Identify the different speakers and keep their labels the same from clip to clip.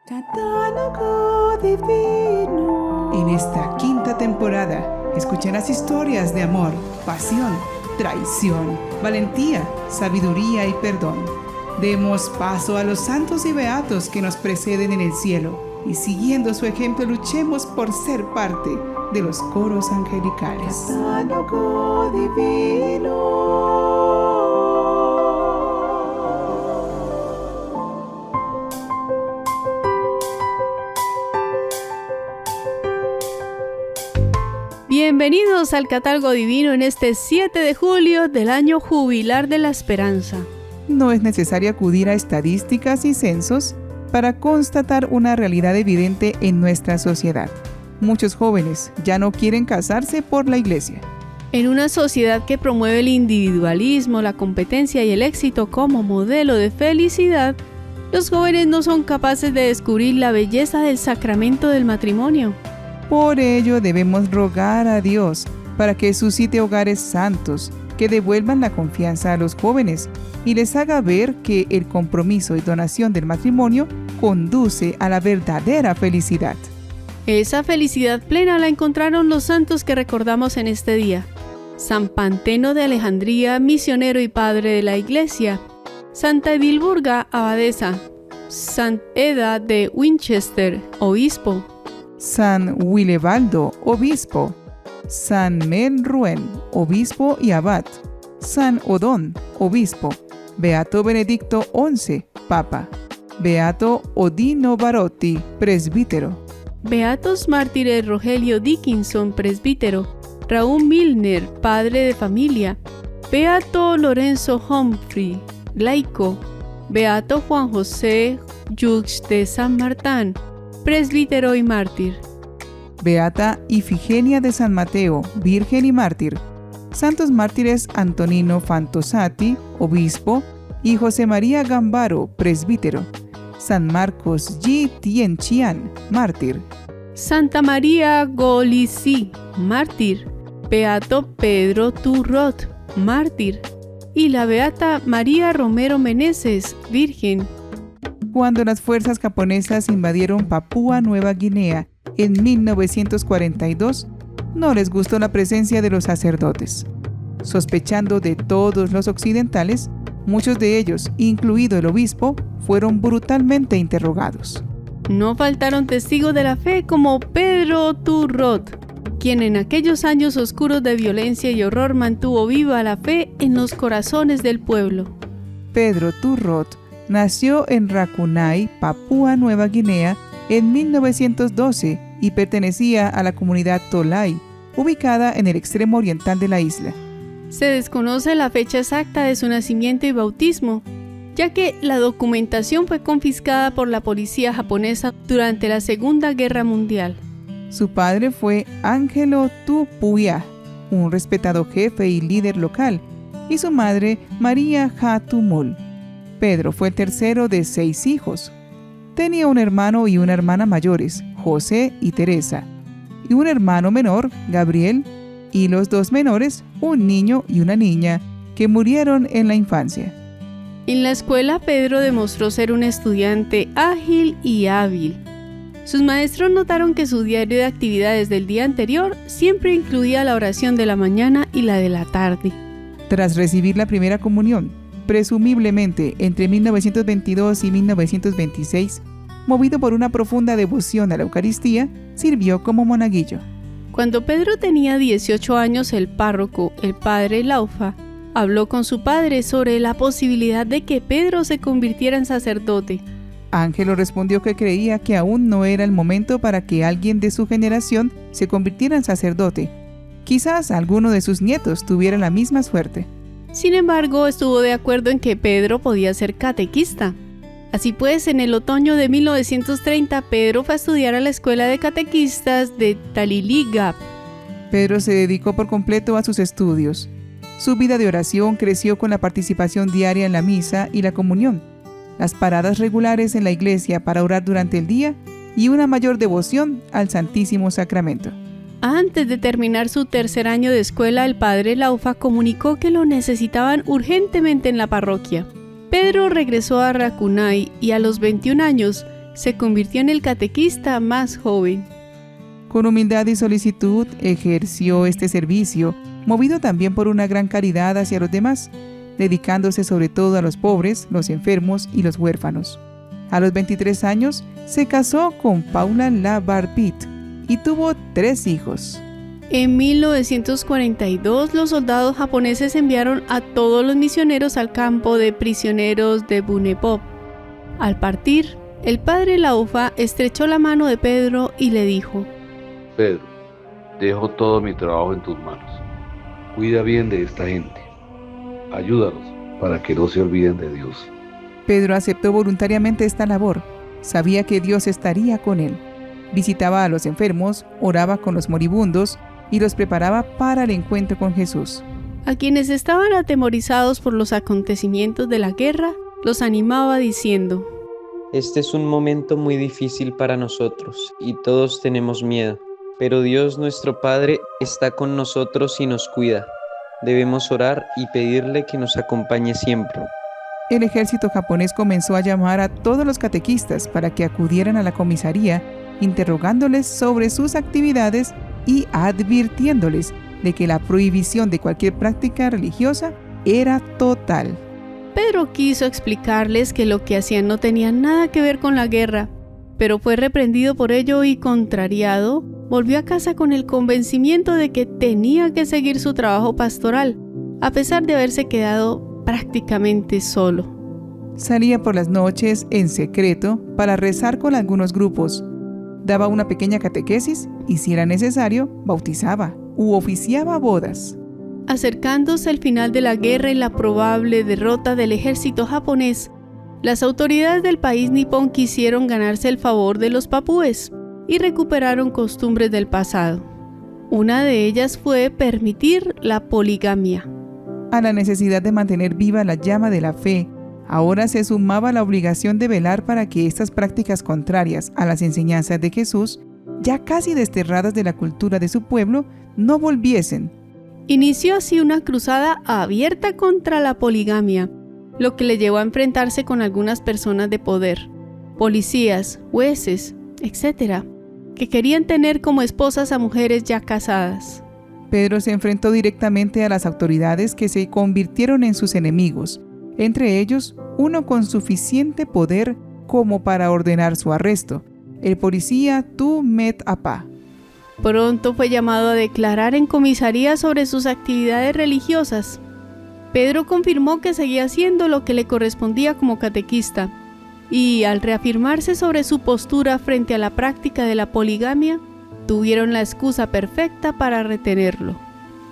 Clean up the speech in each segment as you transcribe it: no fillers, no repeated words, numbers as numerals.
Speaker 1: Catálogo Divino. En esta quinta temporada escucharás historias de amor, pasión, traición, valentía, sabiduría y perdón. Demos paso a los santos y beatos que nos preceden en el cielo y siguiendo su ejemplo luchemos por ser parte de los coros angelicales. Catálogo Divino.
Speaker 2: Bienvenidos al Catálogo Divino en este 7 de julio del año jubilar de la esperanza.
Speaker 1: No es necesario acudir a estadísticas y censos para constatar una realidad evidente en nuestra sociedad. Muchos jóvenes ya no quieren casarse por la iglesia.
Speaker 2: En una sociedad que promueve el individualismo, la competencia y el éxito como modelo de felicidad, los jóvenes no son capaces de descubrir la belleza del sacramento del matrimonio.
Speaker 1: Por ello debemos rogar a Dios para que suscite hogares santos, que devuelvan la confianza a los jóvenes y les haga ver que el compromiso y donación del matrimonio conduce a la verdadera felicidad.
Speaker 2: Esa felicidad plena la encontraron los santos que recordamos en este día. San Panteno de Alejandría, misionero y padre de la Iglesia. Santa Edilburga, abadesa. San Eda de Winchester, obispo.
Speaker 1: San Willebaldo, obispo. San Melruen, obispo y abad. San Odón, obispo. Beato Benedicto XI, papa. Beato Odino Barotti, presbítero.
Speaker 2: Beatos mártires Rogelio Dickinson, presbítero. Raúl Milner, padre de familia. Beato Lorenzo Humphrey, laico. Beato Juan José Jux de San Martín, presbítero y mártir.
Speaker 1: Beata Ifigenia de San Mateo, virgen y mártir. Santos mártires Antonino Fantosati, obispo, y José María Gambaro, presbítero. San Marcos Yi Tienchian, mártir.
Speaker 2: Santa María Golisi, mártir. Beato Pedro Turrot, mártir. Y la Beata María Romero Meneses, virgen.
Speaker 1: Cuando las fuerzas japonesas invadieron Papúa Nueva Guinea en 1942, no les gustó la presencia de los sacerdotes. Sospechando de todos los occidentales, muchos de ellos, incluido el obispo, fueron brutalmente interrogados.
Speaker 2: No faltaron testigos de la fe como Pedro Turrot, quien en aquellos años oscuros de violencia y horror mantuvo viva la fe en los corazones del pueblo.
Speaker 1: Pedro Turrot nació en Rakunai, Papúa Nueva Guinea, en 1912 y pertenecía a la comunidad Tolai, ubicada en el extremo oriental de la isla.
Speaker 2: Se desconoce la fecha exacta de su nacimiento y bautismo, ya que la documentación fue confiscada por la policía japonesa durante la Segunda Guerra Mundial.
Speaker 1: Su padre fue Ángelo Tupuya, un respetado jefe y líder local, y su madre María Hatumul. Pedro fue el tercero de 6 hijos. Tenía un hermano y una hermana mayores, José y Teresa, y un hermano menor, Gabriel, y los 2 menores, un niño y una niña, que murieron en la infancia.
Speaker 2: En la escuela, Pedro demostró ser un estudiante ágil y hábil. Sus maestros notaron que su diario de actividades del día anterior siempre incluía la oración de la mañana y la de la tarde.
Speaker 1: Tras recibir la primera comunión, presumiblemente entre 1922 y 1926, movido por una profunda devoción a la Eucaristía, sirvió como monaguillo.
Speaker 2: Cuando Pedro tenía 18 años, el párroco, el padre Laufa, habló con su padre sobre la posibilidad de que Pedro se convirtiera en sacerdote.
Speaker 1: Ángelo respondió que creía que aún no era el momento para que alguien de su generación se convirtiera en sacerdote. Quizás alguno de sus nietos tuviera la misma suerte.
Speaker 2: Sin embargo, estuvo de acuerdo en que Pedro podía ser catequista. Así pues, en el otoño de 1930, Pedro fue a estudiar a la escuela de catequistas de Taliliga.
Speaker 1: Pedro se dedicó por completo a sus estudios. Su vida de oración creció con la participación diaria en la misa y la comunión, las paradas regulares en la iglesia para orar durante el día y una mayor devoción al Santísimo Sacramento.
Speaker 2: Antes de terminar su tercer año de escuela, el padre Laufa comunicó que lo necesitaban urgentemente en la parroquia. Pedro regresó a Rakunai y a los 21 años se convirtió en el catequista más joven.
Speaker 1: Con humildad y solicitud ejerció este servicio, movido también por una gran caridad hacia los demás, dedicándose sobre todo a los pobres, los enfermos y los huérfanos. A los 23 años se casó con Paula Labarbit y tuvo 3 hijos.
Speaker 2: En 1942, los soldados japoneses enviaron a todos los misioneros al campo de prisioneros de Bunepop. Al partir, el padre Laufa estrechó la mano de Pedro y le dijo:
Speaker 3: Pedro, dejo todo mi trabajo en tus manos. Cuida bien de esta gente. Ayúdalos para que no se olviden de Dios.
Speaker 1: Pedro aceptó voluntariamente esta labor. Sabía que Dios estaría con él. Visitaba a los enfermos, oraba con los moribundos y los preparaba para el encuentro con Jesús.
Speaker 2: A quienes estaban atemorizados por los acontecimientos de la guerra, los animaba diciendo:
Speaker 4: Este es un momento muy difícil para nosotros y todos tenemos miedo, pero Dios nuestro Padre está con nosotros y nos cuida. Debemos orar y pedirle que nos acompañe siempre.
Speaker 1: El ejército japonés comenzó a llamar a todos los catequistas para que acudieran a la comisaría, interrogándoles sobre sus actividades y advirtiéndoles de que la prohibición de cualquier práctica religiosa era total.
Speaker 2: Pedro quiso explicarles que lo que hacían no tenía nada que ver con la guerra, pero fue reprendido por ello y, contrariado, volvió a casa con el convencimiento de que tenía que seguir su trabajo pastoral, a pesar de haberse quedado prácticamente solo.
Speaker 1: Salía por las noches en secreto para rezar con algunos grupos. Daba una pequeña catequesis y, si era necesario, bautizaba u oficiaba bodas.
Speaker 2: Acercándose al final de la guerra y la probable derrota del ejército japonés, las autoridades del país nipón quisieron ganarse el favor de los papúes y recuperaron costumbres del pasado. Una de ellas fue permitir la poligamia.
Speaker 1: A la necesidad de mantener viva la llama de la fe, ahora se sumaba la obligación de velar para que estas prácticas contrarias a las enseñanzas de Jesús, ya casi desterradas de la cultura de su pueblo, no volviesen.
Speaker 2: Inició así una cruzada abierta contra la poligamia, lo que le llevó a enfrentarse con algunas personas de poder, policías, jueces, etc., que querían tener como esposas a mujeres ya casadas.
Speaker 1: Pedro se enfrentó directamente a las autoridades, que se convirtieron en sus enemigos, entre ellos uno con suficiente poder como para ordenar su arresto, el policía Tu Met Apa.
Speaker 2: Pronto fue llamado a declarar en comisaría sobre sus actividades religiosas. Pedro confirmó que seguía haciendo lo que le correspondía como catequista, y al reafirmarse sobre su postura frente a la práctica de la poligamia, tuvieron la excusa perfecta para retenerlo.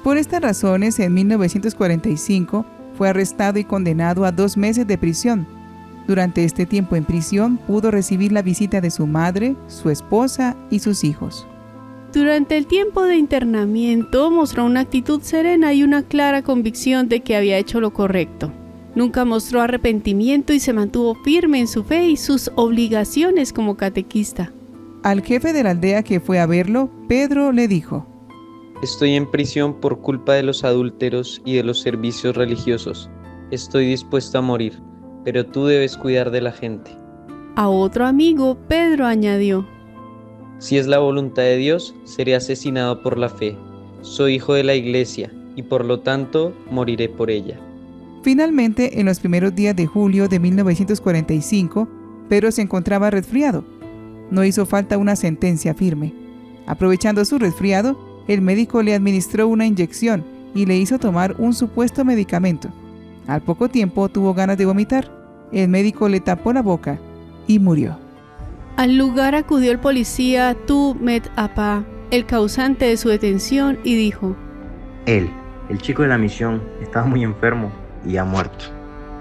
Speaker 1: Por estas razones, en 1945 fue arrestado y condenado a 2 meses de prisión. Durante este tiempo en prisión pudo recibir la visita de su madre, su esposa y sus hijos.
Speaker 2: Durante el tiempo de internamiento mostró una actitud serena y una clara convicción de que había hecho lo correcto. Nunca mostró arrepentimiento y se mantuvo firme en su fe y sus obligaciones como catequista.
Speaker 1: Al jefe de la aldea que fue a verlo, Pedro le dijo:
Speaker 4: Estoy en prisión por culpa de los adúlteros y de los servicios religiosos. Estoy dispuesto a morir, pero tú debes cuidar de la gente.
Speaker 2: A otro amigo, Pedro añadió:
Speaker 4: Si es la voluntad de Dios, seré asesinado por la fe. Soy hijo de la iglesia y por lo tanto moriré por ella.
Speaker 1: Finalmente, en los primeros días de julio de 1945, Pedro se encontraba resfriado. No hizo falta una sentencia firme. Aprovechando su resfriado, el médico le administró una inyección y le hizo tomar un supuesto medicamento. Al poco tiempo tuvo ganas de vomitar. El médico le tapó la boca y murió.
Speaker 2: Al lugar acudió el policía Tu Met Apa, el causante de su detención, y dijo:
Speaker 5: Él, el chico de la misión, estaba muy enfermo y ha muerto.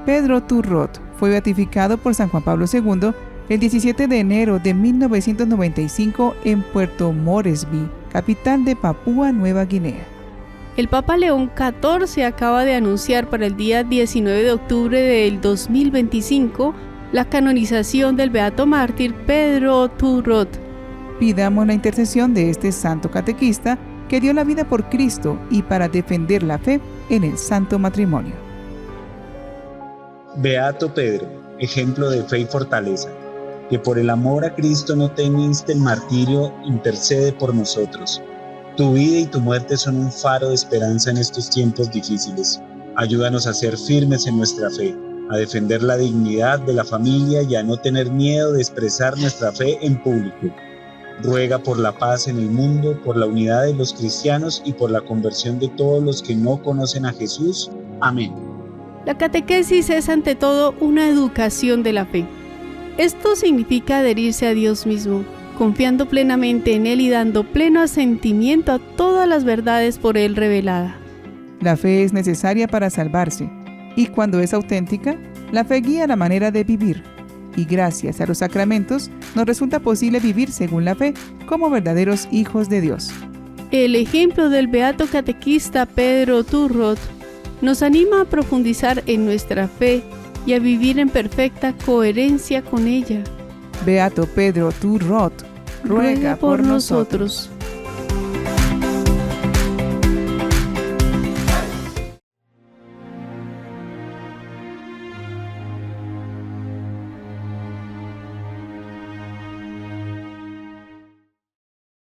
Speaker 1: Pedro Turrot fue beatificado por San Juan Pablo II el 17 de enero de 1995 en Puerto Moresby, capital de Papúa Nueva Guinea.
Speaker 2: El Papa León XIV acaba de anunciar para el día 19 de octubre del 2025 la canonización del beato mártir Pedro Turrot.
Speaker 1: Pidamos la intercesión de este santo catequista que dio la vida por Cristo y para defender la fe en el santo matrimonio.
Speaker 6: Beato Pedro, ejemplo de fe y fortaleza. que por el amor a Cristo no temiste el martirio, intercede por nosotros. Tu vida y tu muerte son un faro de esperanza en estos tiempos difíciles. Ayúdanos a ser firmes en nuestra fe, a defender la dignidad de la familia y a no tener miedo de expresar nuestra fe en público. Ruega por la paz en el mundo, por la unidad de los cristianos y por la conversión de todos los que no conocen a Jesús. Amén.
Speaker 2: La catequesis es ante todo una educación de la fe. Esto significa adherirse a Dios mismo, confiando plenamente en Él y dando pleno asentimiento a todas las verdades por Él reveladas.
Speaker 1: La fe es necesaria para salvarse, y cuando es auténtica, la fe guía la manera de vivir. Y gracias a los sacramentos, nos resulta posible vivir según la fe como verdaderos hijos de Dios.
Speaker 2: El ejemplo del beato catequista Pedro Turrot nos anima a profundizar en nuestra fe y a vivir en perfecta coherencia con ella.
Speaker 1: Beato Pedro Turrot, ruega por nosotros.